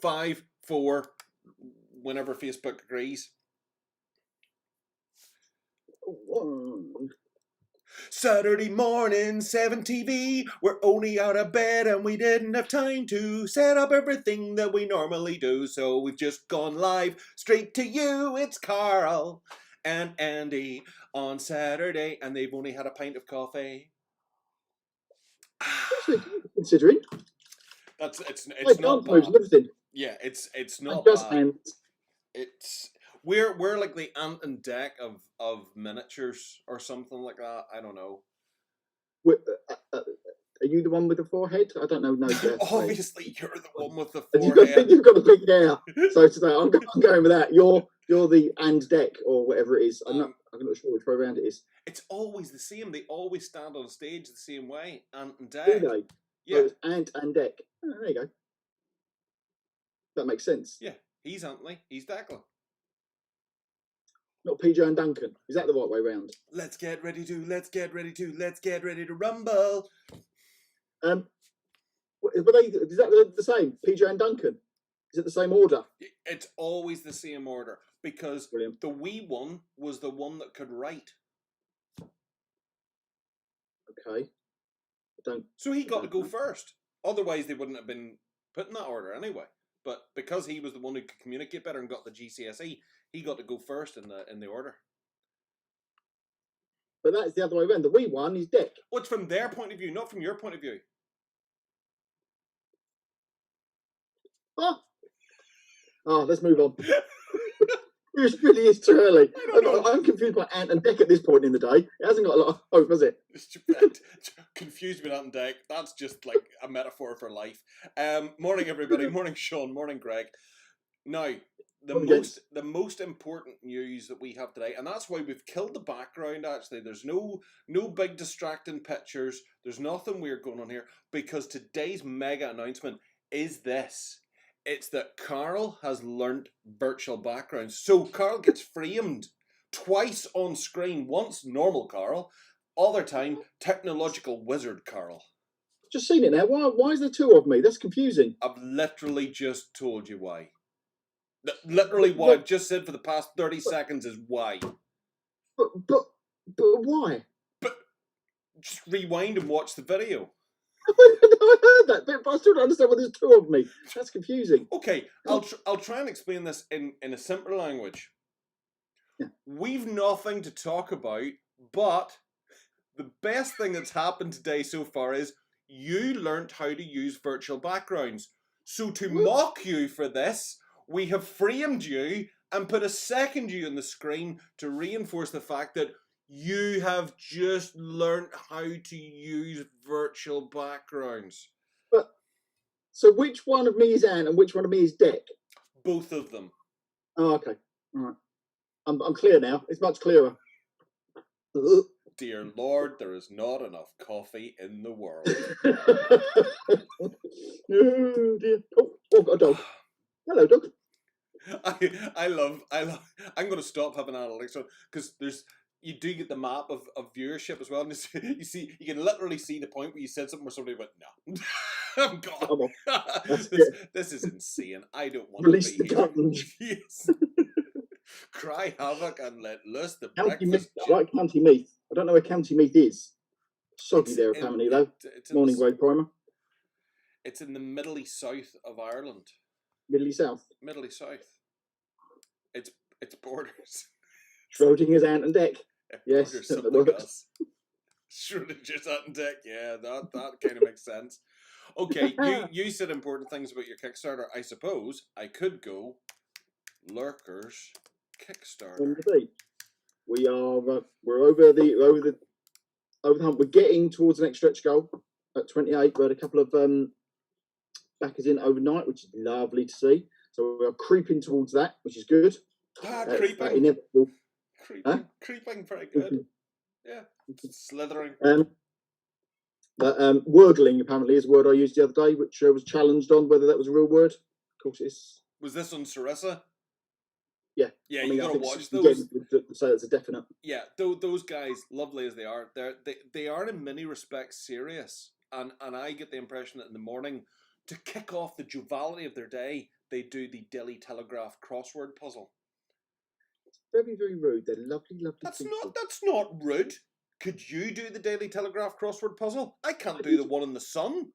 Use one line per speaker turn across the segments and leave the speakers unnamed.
5, 4, whenever Facebook agrees. Saturday morning, 7 TV. We're only out of bed and we didn't have time to set up everything that we normally do. So we've just gone live straight to you. It's Karl and Andy on Saturday, and they've only had a pint of coffee.
Considering
it's not bad.
Everything.
Yeah, it's not bad.
It's
we're like the Ant and Dec of miniatures or something like that. I don't know.
Are you the one with the forehead? I don't know. No,
obviously you're the one with the forehead.
You've got a big hair. So today I'm going with that. You're the and deck or whatever it is. I'm not sure which way around it is.
It's always the same. They always stand on stage the same way. Ant and Dec.
Do they?
Yeah.
So it's Ant and Dec. Oh, there you go. That makes sense.
Yeah. He's Antley. He's Declan.
Not PJ and Duncan. Is that the right way round?
Let's get ready to rumble.
But is that the same? PJ and Duncan? Is it the same order?
It's always the same order because the wee one was the one that could write.
Okay.
So he got to go first. Otherwise, they wouldn't have been put in that order anyway. But because he was the one who could communicate better and got the GCSE, he got to go first in the order.
But that's the other way around. The wee one is Dec.
Well, it's from their point of view, not from your point of view.
Oh, let's move on. It really is too early. I'm confused by Ant and Dec at this point in the day. It hasn't got a lot of hope, has it?
Confused with Ant and Dec. That's just like a metaphor for life. Morning, everybody. Morning, Sean. Morning, Greg. Now, the most important news that we have today, and that's why we've killed the background, actually. There's no big distracting pictures. There's nothing weird going on here, because today's mega announcement is this. It's that Karl has learnt virtual backgrounds. So Karl gets framed twice on screen. Once normal Karl, other time technological wizard Karl.
Just seen it now. Why is there two of me? That's confusing.
I've literally just told you why. Literally what I've just said for the past 30 seconds is why.
But why?
But just rewind and watch the video.
I heard that bit, but I still don't understand why there's two of me. That's confusing.
Okay, I'll try and explain this in a simpler language.
Yeah.
We've nothing to talk about, but the best thing that's happened today so far is you learnt how to use virtual backgrounds. So to mock you for this, we have framed you and put a second you on the screen to reinforce the fact that you have just learnt how to use virtual backgrounds.
So which one of me is Ant and which one of me is Dec?
Both of them.
Oh, okay. All right. I'm clear now. It's much clearer.
Dear Lord, there is not enough coffee in the world.
Oh, dear. Oh, I've got a dog. Hello, dog.
I love. I'm going to stop having analytics on because you do get the map of viewership as well, and you can literally see the point where you said something where somebody went, "No, I'm gone. This is insane. I don't want to be here." Yes. Cry havoc and let loose the breakfast.
I like County Meath. I don't know where County Meath is. Soggy there apparently though. Morning grade primer.
It's in the middle east south of Ireland.
Middle east south.
Middle east south. It's borders.
Schrodinger's Ant and Dec. Yes,
something like us. Schrodinger's Ant and Dec. Yeah, that kind of makes sense. Okay, you said important things about your Kickstarter. I suppose I could go Lurkers Kickstarter.
We are we're over the hump. We're getting towards the next stretch goal at 28. We had a couple of backers in overnight, which is lovely to see. So we are creeping towards that, which is good.
Creeping.
Inevitable.
Creeping, very good. Yeah, slithering.
But wordling apparently is a word I used the other day, which was challenged on whether that was a real word. Of course, it's.
Was this on Sarissa?
Yeah.
Yeah, you gotta watch those.
So it's a definite.
Yeah, those guys, lovely as they are, they are in many respects serious, and I get the impression that in the morning, to kick off the joviality of their day, they do the Daily Telegraph crossword puzzle.
Very, very rude. They're lovely, lovely people.
That's not rude. Could you do the Daily Telegraph crossword puzzle? I can't do the one in the Sun.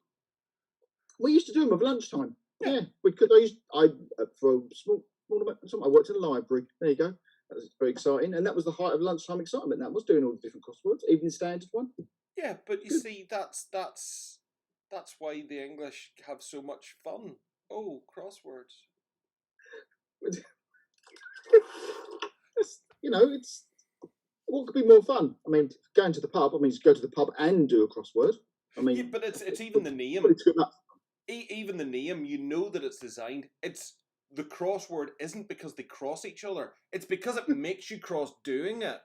We used to do them at lunchtime. Yeah, because I for a small amount of time, I worked in a library. There you go. That was very exciting, and that was the height of lunchtime excitement. That was doing all the different crosswords, even the standard one.
Yeah, but you see, that's why the English have so much fun. Oh, crosswords.
It's what could be more fun? I mean, going to the pub. I mean, just go to the pub and do a crossword. I mean,
yeah, but it's even the name. Even the name, you know that it's designed. It's the crossword isn't because they cross each other. It's because it makes you cross doing it.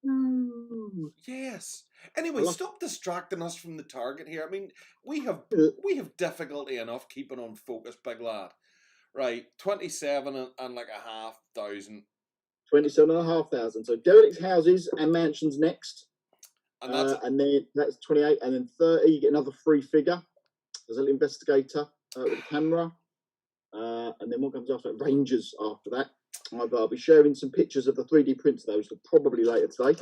No.
Yes. Anyway, stop distracting us from the target here. I mean, we have difficulty enough keeping on focus, big lad. Right, 27 and like 500.
27,500. So derelict houses and mansions next. And then that's 28, and then 30. You get another free figure. There's a little investigator with a camera, and then what comes after? Rangers after that. I'll be sharing some pictures of the 3D prints of those probably later today.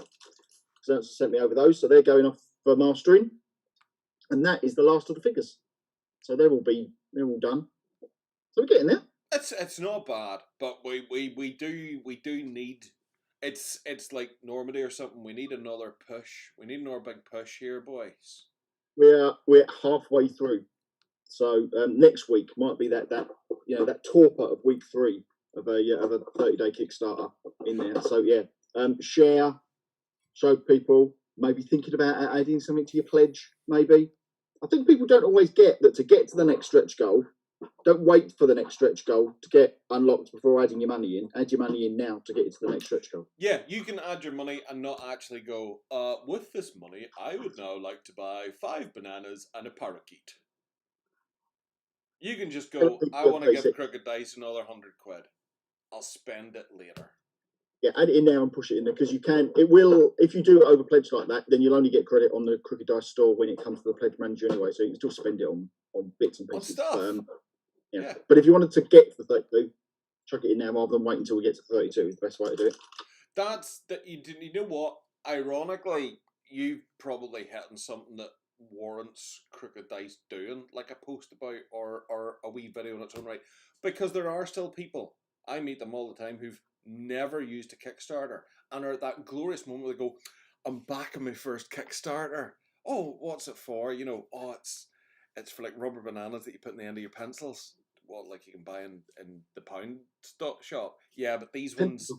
So that's sent me over those, so they're going off for mastering, and that is the last of the figures. So they're all done. So we're getting there.
It's not bad, but we do need. It's like Normandy or something. We need another push. We need another big push here, boys.
We're halfway through. So next week might be that torpor of week 3 of a 30-day Kickstarter in there. So yeah, share, show people, maybe thinking about adding something to your pledge. Maybe I think people don't always get that to get to the next stretch goal. Don't wait for the next stretch goal to get unlocked before adding your money in. Add your money in now to get into the next stretch goal.
Yeah, you can add your money and not actually go, with this money, I would now like to buy 5 bananas and a parakeet. You can just go, I want to give Crooked Dice another 100 quid. I'll spend it later.
Yeah, add it in there and push it in there, because you can. It will, if you do it over pledge like that, then you'll only get credit on the Crooked Dice store when it comes to the pledge manager anyway. So you can still spend it on bits and pieces.
On stuff.
Yeah. But if you wanted to get to the 32, chuck it in there rather than wait until we get to 32 is the best way to do it.
You know what? Ironically, you've probably hit on something that warrants Crooked Dice doing, like a post about or a wee video on its own right. Because there are still people, I meet them all the time, who've never used a Kickstarter and are at that glorious moment where they go, I'm back on my first Kickstarter. Oh, what's it for? It's for like rubber bananas that you put in the end of your pencils. Well, like you can buy in the pound stock shop. Yeah, but these ones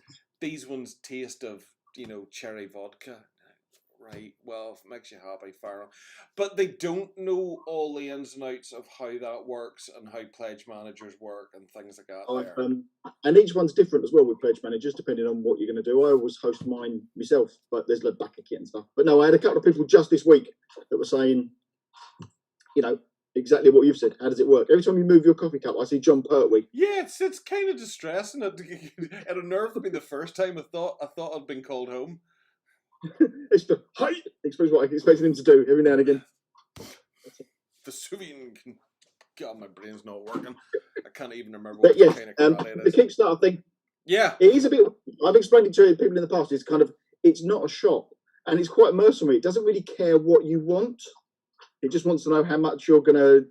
taste of, cherry vodka. Right, well, if it makes you happy, fair enough. But they don't know all the ins and outs of how that works and how pledge managers work and things like that.
And each one's different as well with pledge managers, depending on what you're going to do. I always host mine myself, but there's like backer kit and stuff. But no, I had a couple of people just this week that were saying, exactly what you've said. How does it work? Every time you move your coffee cup, I see John Pertwee.
Yeah, it's kind of distressing. It unnerved me the first time. I thought I'd been called home.
It's the height. Explains what I expected him to do every now and again.
Vesuvian. God, my brain's not working. I can't even remember
what
kind of
karate it is. The Kickstarter thing.
Yeah,
it is a bit. I've explained it to people in the past. It's not a shop, and it's quite mercenary. It doesn't really care what you want. It just wants to know how much you're gonna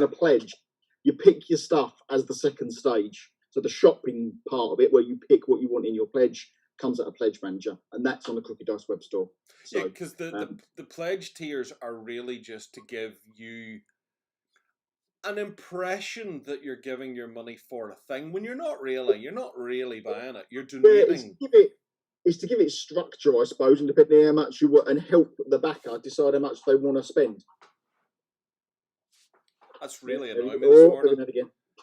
pledge. You pick your stuff as the second stage. So the shopping part of it, where you pick what you want in your pledge, comes at a pledge manager, and that's on the Crooked Dice web store. So,
yeah, because the pledge tiers are really just to give you an impression that you're giving your money for a thing when you're not really buying it. You're donating.
It's to give it structure, I suppose, and depending on how much you want, and help the backer decide how much they want to spend.
That's really annoying me this morning.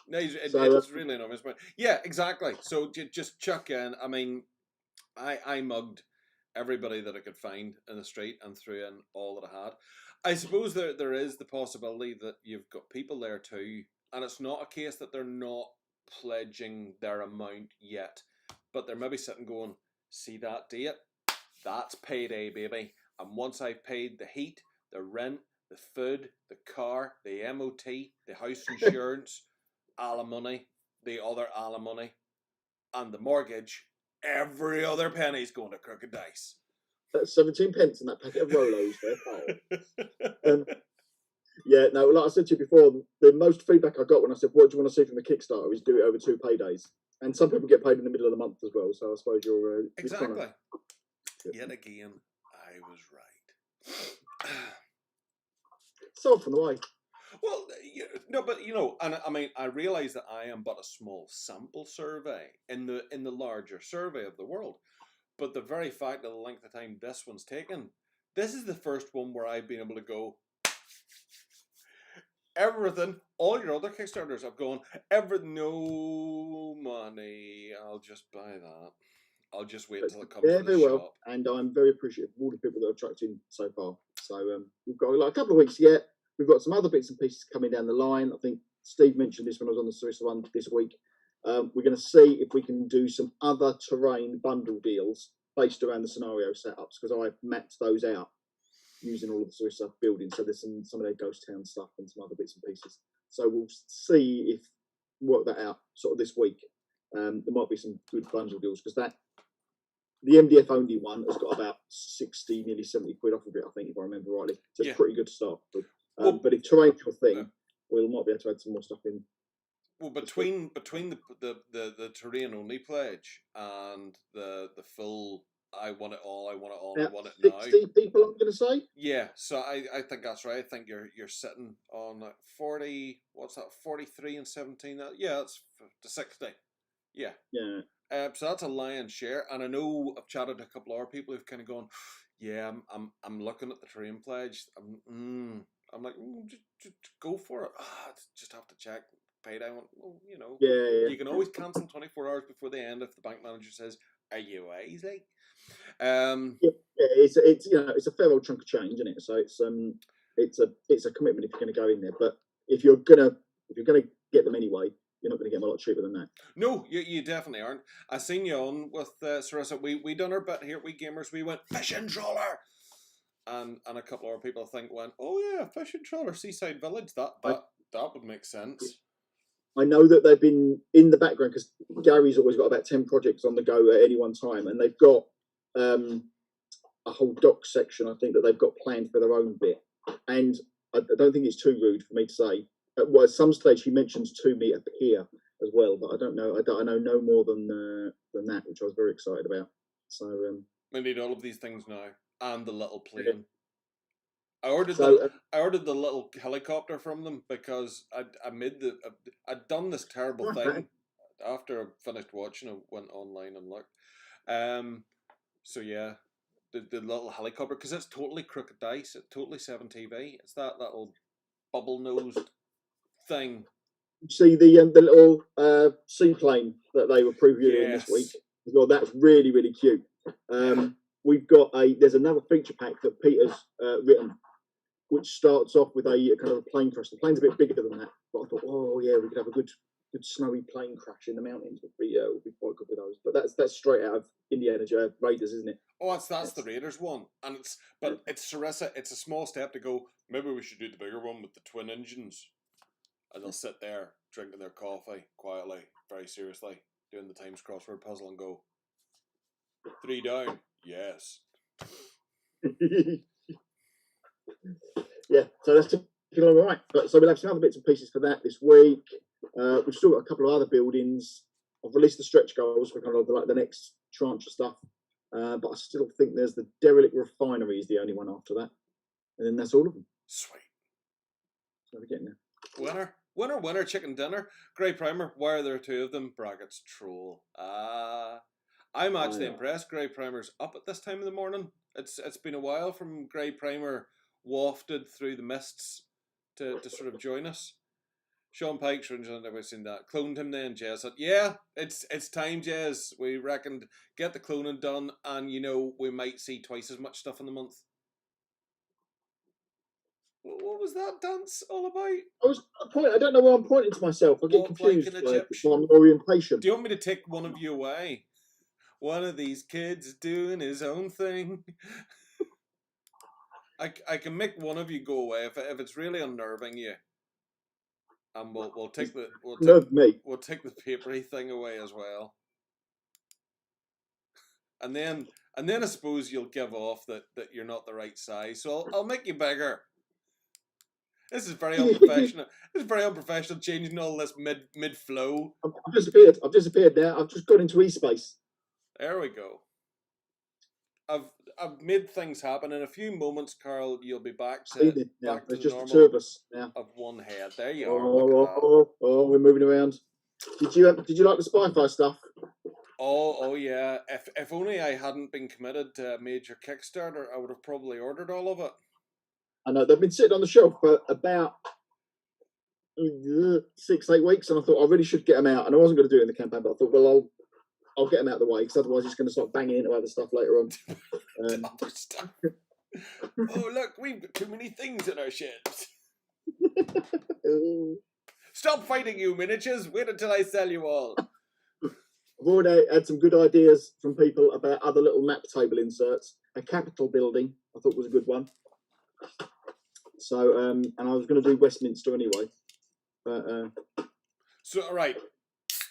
No, it's really annoying me. Yeah, exactly. So just chuck in. I mean, I mugged everybody that I could find in the street and threw in all that I had. I suppose there is the possibility that you've got people there too, and it's not a case that they're not pledging their amount yet, but they're maybe sitting going, see that date? That's payday, baby. And once I've paid the heat, the rent, the food, the car, the MOT, the house insurance, alimony, the other alimony, and the mortgage, every other penny's going to crooked dice.
That's 17 pence in that packet of Rolos there. Yeah, no, like I said to you before, the most feedback I got when I said, what do you want to see from the Kickstarter, is do it over 2 paydays. And some people get paid in the middle of the month as well, so I suppose you're...
exactly. Yet again, I was right.
So off and away.
Well, no, but and I mean, I realise that I am but a small sample survey in the larger survey of the world. But the very fact of the length of time this one's taken, this is the first one where I've been able to go, everything, all your other Kickstarters have gone, no money, I'll just buy that. I'll just wait until it comes to the
very
shop.
Well, and I'm very appreciative of all the people that have chucked in so far. So we've got like a couple of weeks yet. We've got some other bits and pieces coming down the line. I think Steve mentioned this when I was on the Swiss one this week. We're going to see if we can do some other terrain bundle deals based around the scenario setups, because I've mapped those out using all of the Swiss buildings. So there's some of their ghost town stuff and some other bits and pieces. So we'll see if work that out sort of this week. There might be some good bundle deals, because the MDF only one has got about 60, nearly 70 quid off of it, I think, if I remember rightly. So it's pretty good stuff. But if terrain's your thing, we might be able to add some more stuff in.
Well, between the terrain only pledge and the full, I want it all, I want it all, I want it now.
60 people, I'm going to say.
Yeah, so I think that's right. I think you're sitting on 40. What's that? 43 and 17. Yeah, that's to 60. Yeah.
Yeah.
So that's a lion's share, and I know I've chatted to a couple of other people who've kind of gone, yeah, I'm looking at the terrain pledge. I'm like, just go for it. Just have to check payday. Well,
Yeah.
You can always cancel 24 hours before the end if the bank manager says, "Are you easy?"
It's it's a fair old chunk of change, isn't it? So it's a commitment if you're going to go in there. But if you're gonna get them anyway, you're not going to get them a lot cheaper than that.
No, you definitely aren't. I seen you on with Sarissa. We done our bit here at Weegamers. We went fishing trawler. And a couple of other people I think went, oh yeah, fishing trawler, Seaside Village. That would make sense.
I know that they've been in the background, because Gary's always got about 10 projects on the go at any one time, and they've got a whole dock section, I think, that they've got planned for their own bit. And I don't think it's too rude for me to say. At some stage, he mentions 2 metre pier as well, but I don't know. I know no more than that, which I was very excited about. So
we need all of these things now. And the little plane. Yeah. I ordered the little helicopter from them because I'd done this terrible thing after I finished watching. I went online and looked. So yeah, the little helicopter, because it's totally crooked dice. It's totally 7TV. It's that little bubble nosed thing.
See the little seaplane that they were previewing this week. Well, that's really, really cute. We've got there's another feature pack that Peter's written, which starts off with a kind of a plane crash. The plane's a bit bigger than that, but I thought, oh yeah, we could have a good snowy plane crash in the mountains. Would be quite good with those. But that's straight out of Indiana Jones Raiders, isn't it?
Oh, that's the Raiders one, and it's Sarissa. It's a small step to go. Maybe we should do the bigger one with the twin engines, and they'll sit there drinking their coffee quietly, very seriously, doing the Times crossword puzzle, and go 3 down. Yes.
Yeah, so that's all right. But so we'll have some other bits and pieces for that this week. We've still got a couple of other buildings. I've released the stretch goals for kind of like the next tranche of stuff. But I still think there's the derelict refinery is the only one after that. And then that's all of them.
Sweet.
So we're getting there.
Winner, chicken dinner. Grey Primer, why are there 2 of them? Brackets, troll. I'm actually impressed. Grey Primer's up at this time of the morning. It's been a while from Grey Primer wafted through the mists to sort of join us. Sean Pike's never seen that. Cloned him then, Jez said, yeah, it's time, Jez. We reckoned get the cloning done, and we might see twice as much stuff in the month. What was that dance all about?
I don't know where I'm pointing to myself. I get confused by my orientation.
Do you want me to take one of you away? One of these kids doing his own thing. I can make one of you go away if it's really unnerving you. And we'll take the we'll take the papery thing away as well. And then I suppose you'll give off that you're not the right size. So I'll make you bigger. This is very unprofessional. This is very unprofessional. Changing all this mid flow.
I've disappeared. I've disappeared now. I've just gone into e-space.
There we go. I've made things happen. In a few moments, Carl, you'll be back to back to
just
normal
the two of us now.
Of one head. There you are.
Oh, we're moving around. Did you like the Spy-Fi stuff?
Oh yeah. If only I hadn't been committed to a major Kickstarter, I would have probably ordered all of it.
I know they've been sitting on the shelf for about 6-8 weeks, and I thought I really should get them out. And I wasn't going to do it in the campaign, but I thought, well, I'll get them out of the way because otherwise it's going to start banging into other stuff later on.
Oh look, we've got too many things in our shelves. Stop fighting, you miniatures! Wait until I sell you all.
I've already had some good ideas from people about other little map table inserts. A Capitol building, I thought was a good one. So, and I was going to do Westminster anyway. But,
so, all right.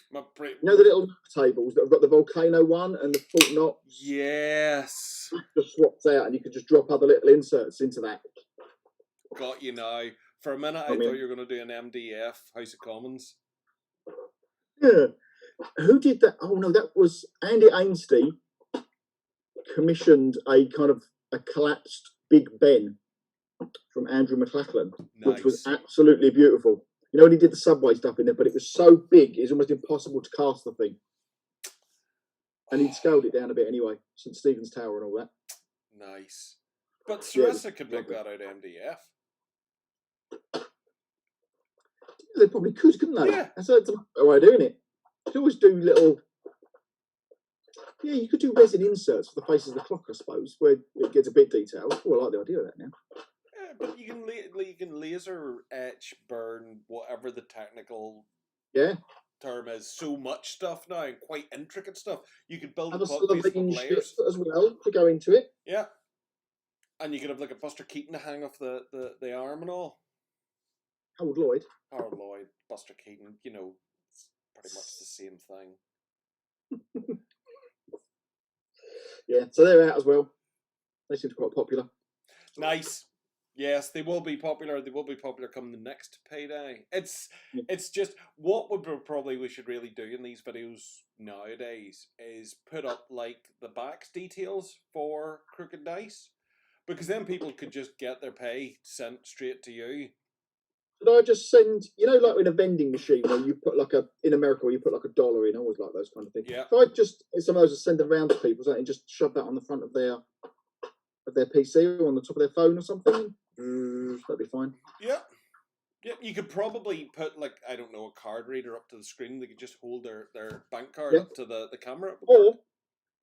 You know the little map tables that have got the volcano one and the Fort Knox?
Yes.
Just swapped out, and you could just drop other little inserts into that.
Got you now. For a minute, I thought you were going to do an MDF, House of Commons.
Yeah. Who did that? Oh no, that was Andy Ainsley commissioned a kind of a collapsed Big Ben from Andrew McLachlan, which was absolutely beautiful. You know, he did the subway stuff in there, but it was so big, it's almost impossible to cast the thing. And he'd scaled it down a bit anyway, St. Stephen's Tower and all that.
Nice. But Sarissa could make that out MDF.
They probably could, couldn't they?
Yeah.
That's a way of doing it. You could always do little... Yeah, you could do resin inserts for the faces of the clock, I suppose, where it gets a bit detailed. Oh, I like the idea of that now.
Yeah, but you can laser etch, burn, whatever the technical term is. So much stuff now, and quite intricate stuff. You could build a piece of layers
as well to go into it.
Yeah, and you could have like a Buster Keaton to hang off the arm and all.
Harold Lloyd,
Buster Keaton. You know, it's pretty much the same thing.
Yeah, so they're out as well. They seem to be quite popular.
Nice. Yes, they will be popular. They will be popular come the next payday. It's just what we should really do in these videos nowadays is put up like the backs details for Crooked Dice, because then people could just get their pay sent straight to you.
Should I just send, like in a vending machine where you put in America where you put like $1 in, I always like those kind of things.
Yeah.
If I just, some of those just send them around to people and just shove that on the front of their PC or on the top of their phone or something, that'd be fine.
Yeah. Yeah, you could probably put I don't know, a card reader up to the screen. They could just hold their bank card up to the camera.
Or,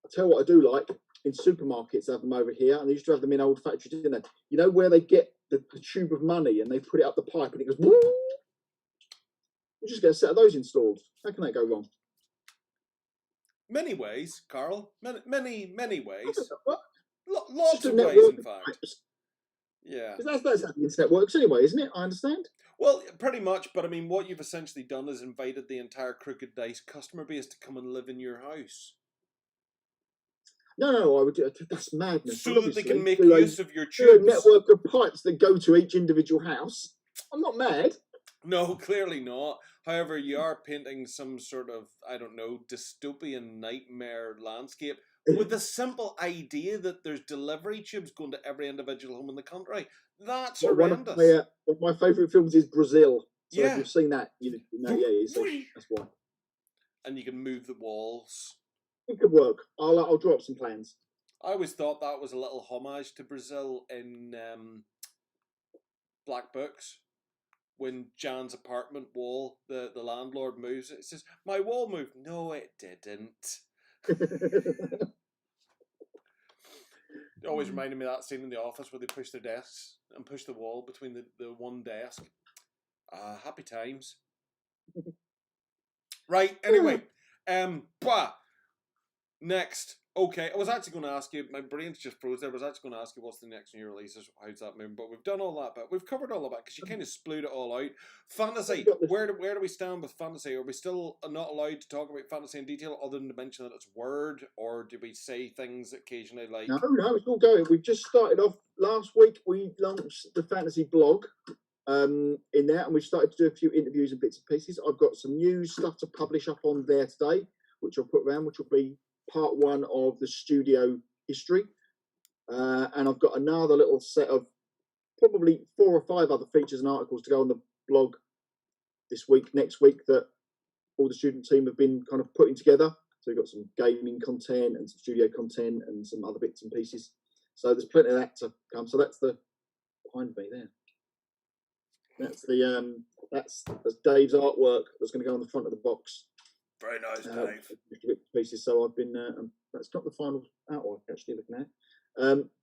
I'll tell you what I do like, in supermarkets, I have them over here, and they used to have them in old factories, didn't they? You know where they get the tube of money and they put it up the pipe and it goes, woo! You just get a set of those installed. How can that go wrong?
Many ways, Carl. Many ways.
What?
Lots of ways, in fact. Yeah.
Because that's how the internet works anyway, isn't it? I understand.
Well, pretty much, but I mean, what you've essentially done is invited the entire Crooked Dice customer base to come and live in your house.
No, I would do that's madness.
So that they can make use of your tubes.
A network of pipes that go to each individual house. I'm not mad.
No, clearly not. However, you are painting some sort of, I don't know, dystopian nightmare landscape with the simple idea that there's delivery tubes going to every individual home in the country. That's horrendous.
One of my favourite films is Brazil. So if you've seen that, you see, that's why.
And you can move the walls.
It could work. I'll draw up some plans.
I always thought that was a little homage to Brazil in Black Books. When Jan's apartment wall, the landlord moves it, says, "My wall moved." No, it didn't. It always reminded me of that scene in The Office where they push their desks and push the wall between the one desk. Happy times. Right, anyway. Next, Okay, I was actually going to ask you. My brain's just froze there. I was actually going to ask you what's the next new releases. How's that moving? But we've done all that. But we've covered all of that because you kind of split it all out. Fantasy. Where do we stand with fantasy? Are we still not allowed to talk about fantasy in detail, other than to mention that it's word, or do we say things occasionally like?
No, it's all going. We've just started off last week. We launched the fantasy blog in there, and we started to do a few interviews and bits and pieces. I've got some new stuff to publish up on there today, which I'll put around, which will be part one of the studio history. And I've got another little set of probably 4 or 5 other features and articles to go on the blog this week, next week, that all the student team have been kind of putting together. So we've got some gaming content and some studio content and some other bits and pieces. So there's plenty of that to come. So that's the behind me there. That's the that's Dave's artwork that's going to go on the front of the box.
Very nice, Dave.
Pieces. So I've been that's not the final artwork actually looking at,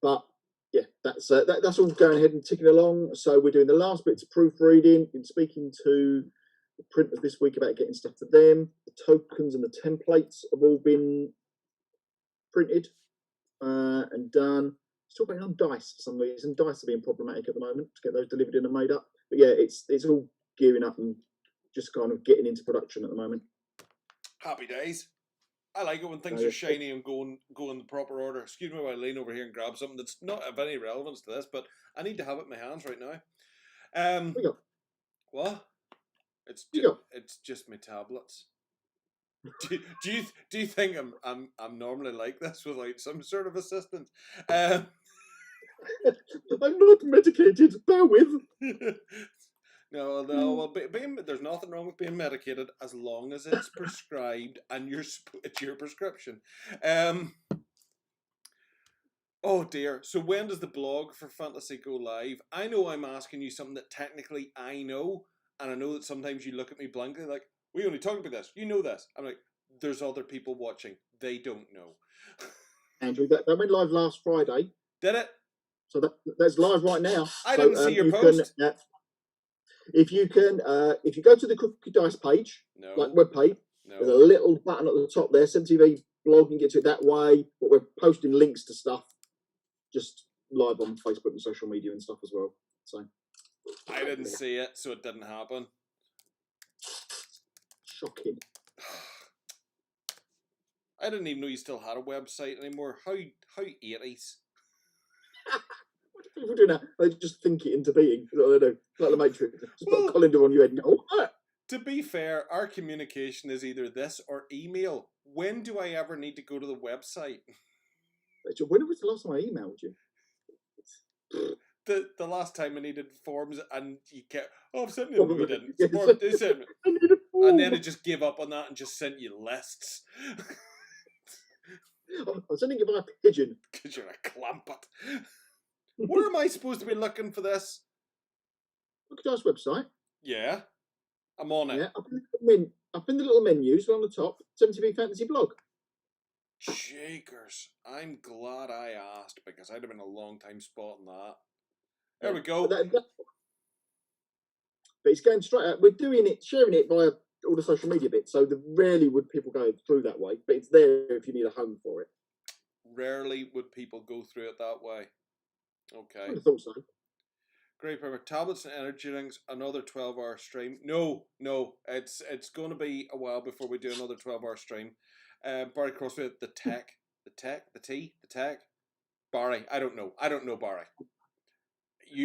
but yeah, that's all going ahead and ticking along. So we're doing the last bits of proofreading. Been speaking to the printers this week about getting stuff to them. The tokens and the templates have all been printed and done. Still waiting on dice for some reason. Dice are being problematic at the moment to get those delivered in and made up. But yeah, it's all gearing up and just kind of getting into production at the moment.
Happy days. I like it when things are shiny and go in the proper order. Excuse me while I lean over here and grab something that's not of any relevance to this, but I need to have it in my hands right now. What? It's just my tablets. Do you think I'm normally like this without some sort of assistance?
I'm not medicated. Bear with.
No. Well, there's nothing wrong with being medicated as long as it's prescribed and it's your prescription. Oh dear. So when does the blog for fantasy go live? I know I'm asking you something that technically I know, and I know that sometimes you look at me blankly like, we only talked about this. You know this. I'm like, there's other people watching. They don't know.
Andrew, that went live last Friday.
Did it?
So that's live right now.
I didn't see your post.
If you go to the Cookie Dice page, web page, there's a little button at the top there, 7TV blog, you can get to it that way. But we're posting links to stuff just live on Facebook and social media and stuff as well. So
I didn't see it, so it didn't happen.
Shocking.
I didn't even know you still had a website anymore. How 80s?
What do people do now? They just think it into being. I don't know. Like the Matrix. Just put a colander on your head and go, what?
To be fair, our communication is either this or email. When do I ever need to go to the website?
When was the last time I emailed you?
The last time I needed forms and you kept, I've sent you. You didn't. And then I just gave up on that and just sent you lists.
I'm sending you by pigeon.
Because you're a clampet. Where am I supposed to be looking for this?
Look at our website.
Yeah. I'm on it.
Yeah, up in the little menus on the top, 70B Fantasy Blog.
Shakers. I'm glad I asked because I'd have been a long time spotting that. There we go.
But it's going straight out. We're doing it, sharing it via all the social media bits, so rarely would people go through that way, but it's there if you need a home for it.
Rarely would people go through it that way. Okay.
I would have thought so.
Great Primer. Tablets and energy drinks, another 12-hour stream. No, it's going to be a while before we do another 12-hour stream. Barry Crossfield, the tech. Barry, I don't know Barry.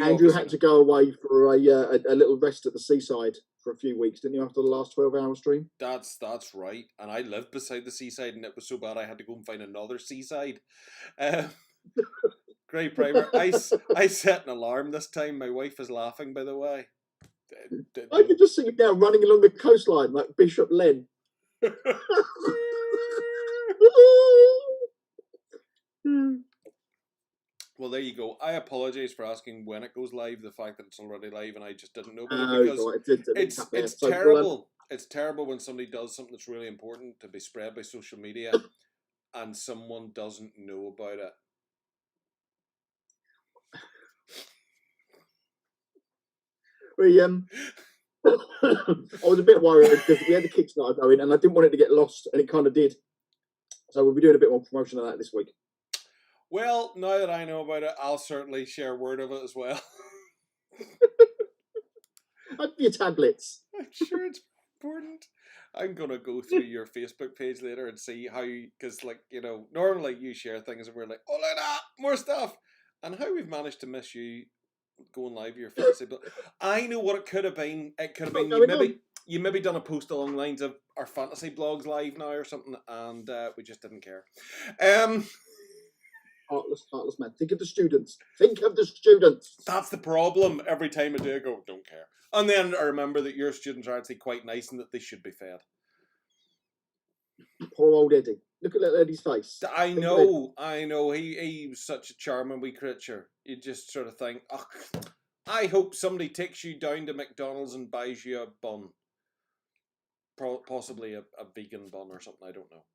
Andrew had to go away for a little rest at the seaside for a few weeks, didn't you, after the last 12-hour stream?
That's right. And I lived beside the seaside, and it was so bad I had to go and find another seaside. Great Primer. I set an alarm this time. My wife is laughing, by the way.
I can just see you now running along the coastline like Bishop Len.
Well, there you go. I apologise for asking when it goes live. The fact that it's already live and I just didn't know about it, because it's terrible. It's terrible when somebody does something that's really important to be spread by social media and someone doesn't know about it.
I was a bit worried because we had the Kickstarter going and I didn't want it to get lost, and it kind of did. So we'll be doing a bit more promotion of that this week.
Well, now that I know about it, I'll certainly share word of it as well.
Your tablets.
I'm sure it's important. I'm gonna go through your Facebook page later and see how you, because normally you share things and we're like, oh look at that, more stuff, and how we've managed to miss you going live with your fantasy. But I know what it could have been. It could have been you maybe done a post along the lines of our fantasy blogs live now or something, and we just didn't care.
Heartless man. Think of the students. Think of the students.
That's the problem. Every time I do, I go, don't care. And then I remember that your students are actually quite nice and that they should be fed.
Poor old Eddie. Look at little Eddie's face.
I know. He was such a charming wee creature. You just sort of think, oh, I hope somebody takes you down to McDonald's and buys you a bun. Possibly a vegan bun or something, I don't know.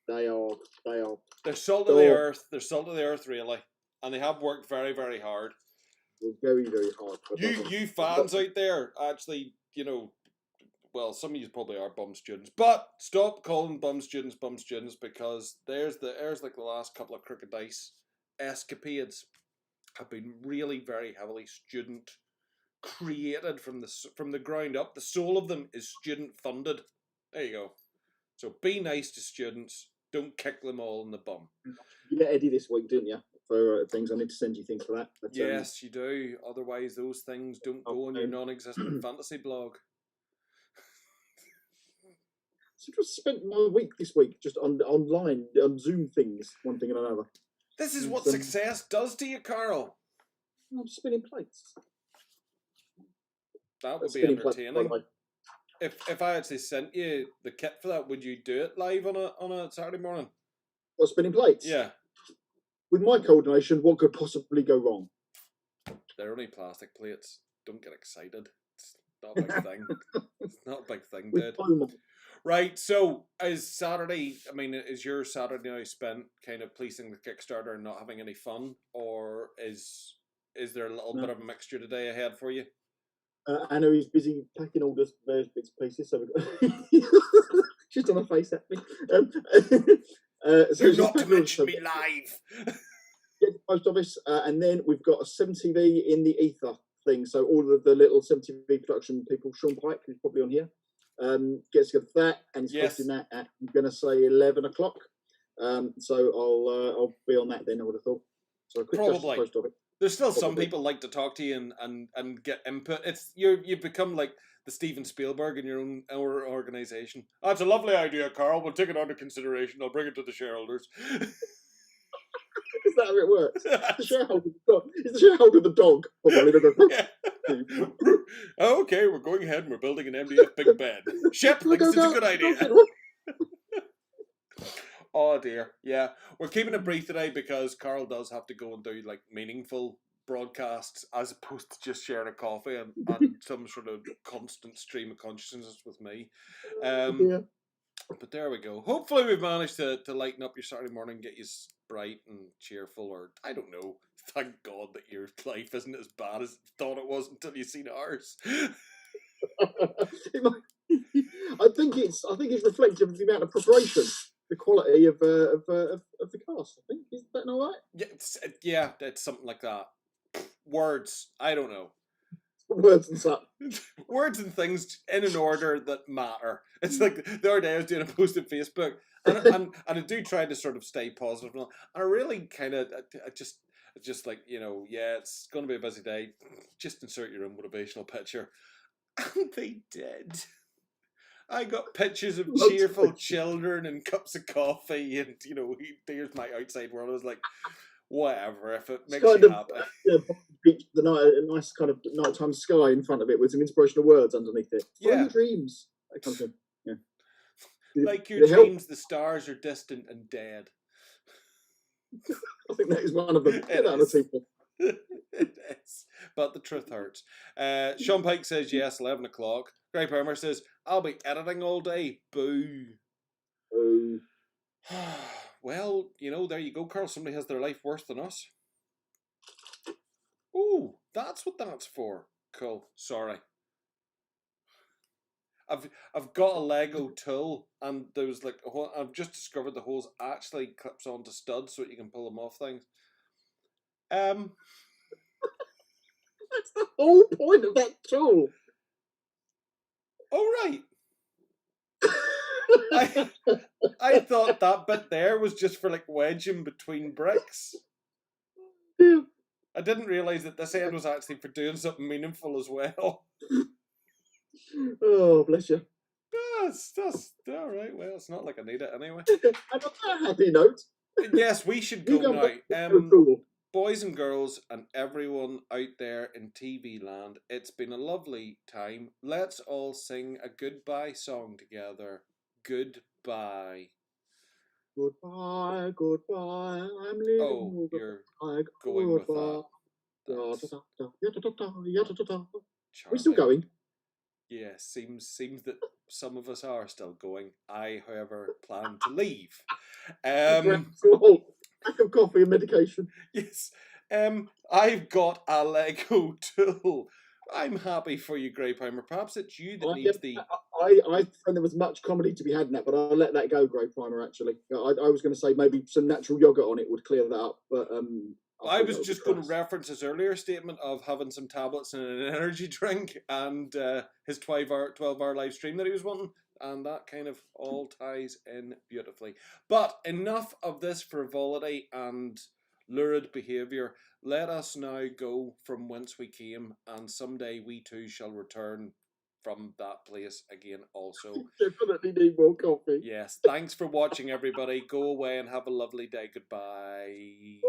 They are.
They're salt of the earth. They're salt of the earth, really. And they have worked very, very hard.
Very, very hard.
You fans out there, actually, well, some of you probably are bum students, but stop calling bum students because there's like the last couple of Crooked Dice escapades have been really very heavily student created from the ground up. The soul of them is student funded. There you go. So be nice to students. Don't kick them all in the bum.
You met Eddie this week, didn't you? For things, I need to send you things for that. But,
yes, you do. Otherwise, those things don't go on your non-existent fantasy blog.
So I just spent my week this week just online on Zoom things, one thing and another.
This is what success does to you, Carl.
I'm spinning plates.
That would be entertaining. If I actually sent you the kit for that, would you do it live on a Saturday morning?
What, spinning plates?
Yeah.
With my coordination, what could possibly go wrong?
They're only plastic plates. Don't get excited. It's not a big thing. It's not a big thing, dude. Right, so is your Saturday now spent kind of policing the Kickstarter and not having any fun? Or is there a little bit of a mixture today ahead for you?
Anna is busy packing all the various bits and pieces. So she's done a face at me.
So you're not to mention me live.
Get the post office, and then we've got a 7TV in the ether thing. So all of the little 7TV production people, Sean Pike, who's probably on here, gets to go for that, and he's posting that at, I'm going to say 11 o'clock. So I'll be on that then, I would have thought. So a quick
probably.
Post of it.
There's still some people like to talk to you and get input. You've become like the Steven Spielberg in your own organization. That's a lovely idea, Carl. We'll take it under consideration. I'll bring it to the shareholders.
Is that how it works? The shareholder the dog.
Okay, we're going ahead and we're building an MDF big bed. Shep thinks it's a good idea. Oh dear, yeah. We're keeping it brief today because Carl does have to go and do like meaningful broadcasts as opposed to just sharing a coffee and some sort of constant stream of consciousness with me. But there we go. Hopefully we've managed to lighten up your Saturday morning, get you bright and cheerful, or I don't know. Thank God that your life isn't as bad as you thought it was until you've seen ours.
I think it's reflective of the amount of preparation. The quality of the cast, I think. Is that not right?
Yeah, it's something like that. Words, I don't know.
Words and stuff.
Words and things in an order that matter. It's like the other day I was doing a post on Facebook, and I do try to sort of stay positive, and I really kind of just like it's going to be a busy day. Just insert your own motivational picture, and they did. I got pictures of cheerful children and cups of coffee, and here's my outside world. I was like, whatever, if it makes you happy.
A nice kind of nighttime sky in front of it with some inspirational words underneath it.
Yeah.
Your dreams. That kind of thing. Yeah.
Like your dreams, the stars are distant and dead.
I think that is one of them. Get that on the people.
It is. But the truth hurts. Sean Pike says yes, 11 o'clock. Greg Palmer says, I'll be editing all day. Boo.
Boo.
Well, there you go, Carl. Somebody has their life worse than us. Ooh, that's what that's for. Cool. Sorry. I've got a Lego tool, and there was like I've just discovered the hose actually clips onto studs so that you can pull them off things.
That's the whole point of that tool.
Oh right. I thought that bit there was just for like wedging between bricks.
Yeah.
I didn't realise that this end was actually for doing something meaningful as well.
Oh, bless you.
That's all right. Well, it's not like I need it anyway.
And on that happy note,
Yes, we should go now.
Cool.
Boys and girls and everyone out there in TV land, it's been a lovely time. Let's all sing a goodbye song together. Goodbye.
Goodbye, goodbye. I'm leaving.
Oh, you're going with that.
We're still going.
Yeah, seems that some of us are still going. I, however, plan to leave.
Lack of coffee and medication.
Yes. I've got a Lego tool. I'm happy for you, Grey Primer. Perhaps it's you that needs the.
I think there was much comedy to be had in that, but I'll let that go, Grey Primer. Actually, I was going to say maybe some natural yogurt on it would clear that up, but
I was just going to reference his earlier statement of having some tablets and an energy drink, and his 12-hour live stream that he was wanting, and that kind of all ties in beautifully. But enough of this frivolity and lurid behaviour. Let us now go from whence we came, and someday we too shall return from that place again also.
Definitely need more coffee.
Yes, thanks for watching, everybody. Go away and have a lovely day. Goodbye.